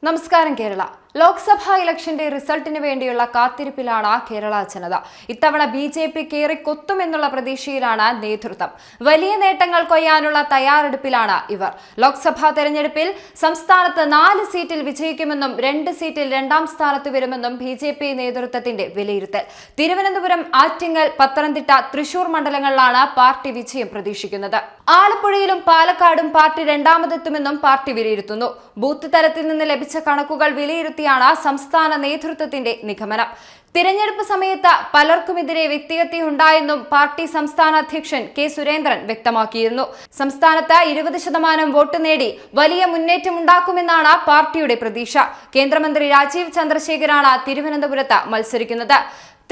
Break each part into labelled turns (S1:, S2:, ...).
S1: നമസ്കാരം കേരള. ലോക്സഭാ ഇലക്ഷന്റെ റിസൾട്ടിന് വേണ്ടിയുള്ള കാത്തിരിപ്പിലാണ് കേരള ജനത. ഇത്തവണ BJP കേറിക്കൊത്തുമെന്നുള്ള പ്രതീക്ഷയിലാണ് നേതൃത്വം. വലിയ നേട്ടങ്ങൾ കൊയ്യാനുള്ള തയ്യാറെടുപ്പിലാണ് ഇവർ. ലോക്സഭാ തെരഞ്ഞെടുപ്പിൽ സംസ്ഥാനത്ത് 4 സീറ്റിൽ വിജയിക്കുമെന്നും 2 സീറ്റിൽ 2ാം സ്ഥാനത്ത് വരുമെന്നും BJP നേതൃത്വത്തിന്റെ വിലയിരുത്തൽ. തിരുവനന്തപുരം, ആറ്റിങ്ങൽ, പത്തനംതിട്ട, തൃശൂർ മണ്ഡലങ്ങളിലാണ് പാർട്ടി വിജയം പ്രതീക്ഷിക്കുന്നത്. ആലപ്പുഴയിലും പാലക്കാടും പാർട്ടി 2ാമതെത്തുമെന്നും പാർട്ടി വിലയിരുത്തുന്നു. ബൂത്ത് തലത്തിൽ നിന്ന് ലഭിച്ച കണക്കുകൾ വിലയിരുത്തിയാണ് സംസ്ഥാന നേതൃത്വത്തിന്റെ നിഗമനം. തിരഞ്ഞെടുപ്പ് സമയത്ത് പലർക്കുമെതിരെ വ്യക്തിഹത്യയുണ്ടായെന്നും പാർട്ടി സംസ്ഥാന അധ്യക്ഷൻ K. സുരേന്ദ്രൻ വ്യക്തമാക്കിയിരുന്നു. സംസ്ഥാനത്ത് 20% വോട്ട് നേടി വലിയ മുന്നേറ്റമുണ്ടാക്കുമെന്നാണ് പാർട്ടിയുടെ പ്രതീക്ഷ. കേന്ദ്രമന്ത്രി രാജീവ് ചന്ദ്രശേഖറാണ് തിരുവനന്തപുരത്ത് മത്സരിക്കുന്നത്.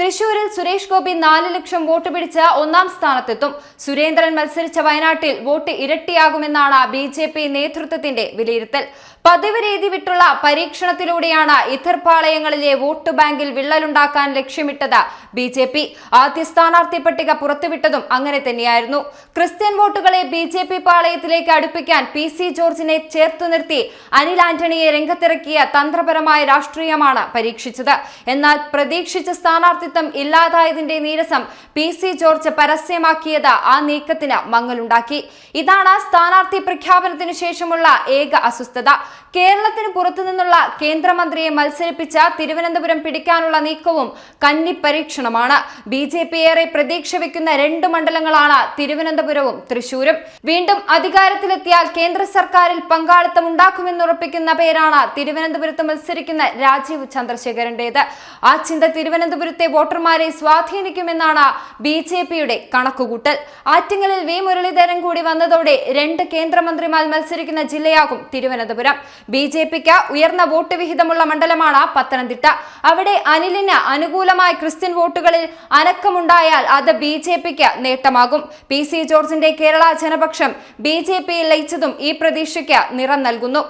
S1: തൃശൂരിൽ സുരേഷ് ഗോപി 4 ലക്ഷം വോട്ട് പിടിച്ച് 1ാം സ്ഥാനത്തെത്തും. സുരേന്ദ്രൻ മത്സരിച്ച വയനാട്ടിൽ വോട്ട് ഇരട്ടിയാകുമെന്നാണ് BJP നേതൃത്വത്തിന്റെ വിലയിരുത്തൽ. പതിവ് രീതി വിട്ടുള്ള പരീക്ഷണത്തിലൂടെയാണ് ഇതർപാളയങ്ങളിലെ വോട്ട് ബാങ്കിൽ വിള്ളലുണ്ടാക്കാൻ ലക്ഷ്യമിട്ടത് BJP. ആദ്യ സ്ഥാനാർത്ഥി പട്ടിക പുറത്തുവിട്ടതും അങ്ങനെ തന്നെയായിരുന്നു. ക്രിസ്ത്യൻ വോട്ടുകളെ BJP പാളയത്തിലേക്ക് അടുപ്പിക്കാൻ PC ജോർജിനെ ചേർത്തു നിർത്തി അനിൽ ആന്റണിയെ രംഗത്തിറക്കിയ തന്ത്രപരമായ രാഷ്ട്രീയമാണ് പരീക്ഷിച്ചത്. എന്നാൽ പ്രതീക്ഷിച്ച സ്ഥാനാർത്ഥിത്വം ഇല്ലാതായതിന്റെ നീരസം PC ജോർജ് പരസ്യമാക്കിയത് ആ നീക്കത്തിന് മങ്ങലുണ്ടാക്കി. ഇതാണ് സ്ഥാനാർത്ഥി പ്രഖ്യാപനത്തിനു ശേഷമുള്ള ഏക അസ്വസ്ഥത. കേരളത്തിന് പുറത്തുനിന്നുള്ള കേന്ദ്രമന്ത്രിയെ മത്സരിപ്പിച്ച തിരുവനന്തപുരം പിടിക്കാനുള്ള നീക്കവും കന്നി പരീക്ഷണമാണ്. BJP ഏറെ പ്രതീക്ഷ വെക്കുന്ന 2 മണ്ഡലങ്ങളാണ് തിരുവനന്തപുരവും തൃശൂരും. വീണ്ടും അധികാരത്തിലെത്തിയാൽ കേന്ദ്ര സർക്കാരിൽ പങ്കാളിത്തം ഉണ്ടാക്കുമെന്നുറപ്പിക്കുന്ന പേരാണ് തിരുവനന്തപുരത്ത് മത്സരിക്കുന്ന രാജീവ് ചന്ദ്രശേഖരന്റേത്. ആ ചിന്ത തിരുവനന്തപുരത്തെ വോട്ടർമാരെ സ്വാധീനിക്കുമെന്നാണ് BJPയുടെ കണക്കുകൂട്ടൽ. ആറ്റിങ്ങലിൽ V. മുരളീധരൻ കൂടി വന്നതോടെ 2 കേന്ദ്രമന്ത്രിമാർ മത്സരിക്കുന്ന ജില്ലയാകും തിരുവനന്തപുരം. BJPക്ക് ഉയർന്ന വോട്ട് വിഹിതമുള്ള മണ്ഡലമാണ് പത്തനംതിട്ട. അവിടെ അനിലിന് അനുകൂലമായ ക്രിസ്ത്യൻ വോട്ടുകളിൽ അനക്കമുണ്ടായാൽ അത് BJPക്ക് നേട്ടമാകും. PC ജോർജിന്റെ കേരള ജനപക്ഷം BJPയിൽ ലയിച്ചതും ഈ പ്രതീക്ഷയ്ക്ക് നിറം നൽകുന്നു.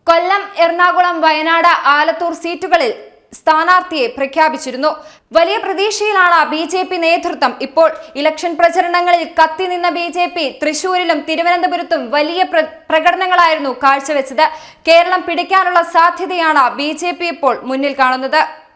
S1: കൊല്ലം, എറണാകുളം, വയനാട്, ആലത്തൂർ സീറ്റുകളിൽ സ്ഥാനാർത്ഥിയെ പ്രഖ്യാപിച്ചിരുന്നു. വലിയ പ്രതീക്ഷയിലാണ് BJP നേതൃത്വം. ഇപ്പോൾ ഇലക്ഷൻ പ്രചരണങ്ങളിൽ കത്തിനിന്ന BJP തൃശൂരിലും തിരുവനന്തപുരത്തും വലിയ പ്രകടനങ്ങളായിരുന്നു കാഴ്ചവെച്ചത്. കേരളം പിടിക്കാനുള്ള സാധ്യതയാണ് BJP ഇപ്പോൾ മുന്നിൽ കാണുന്നത്.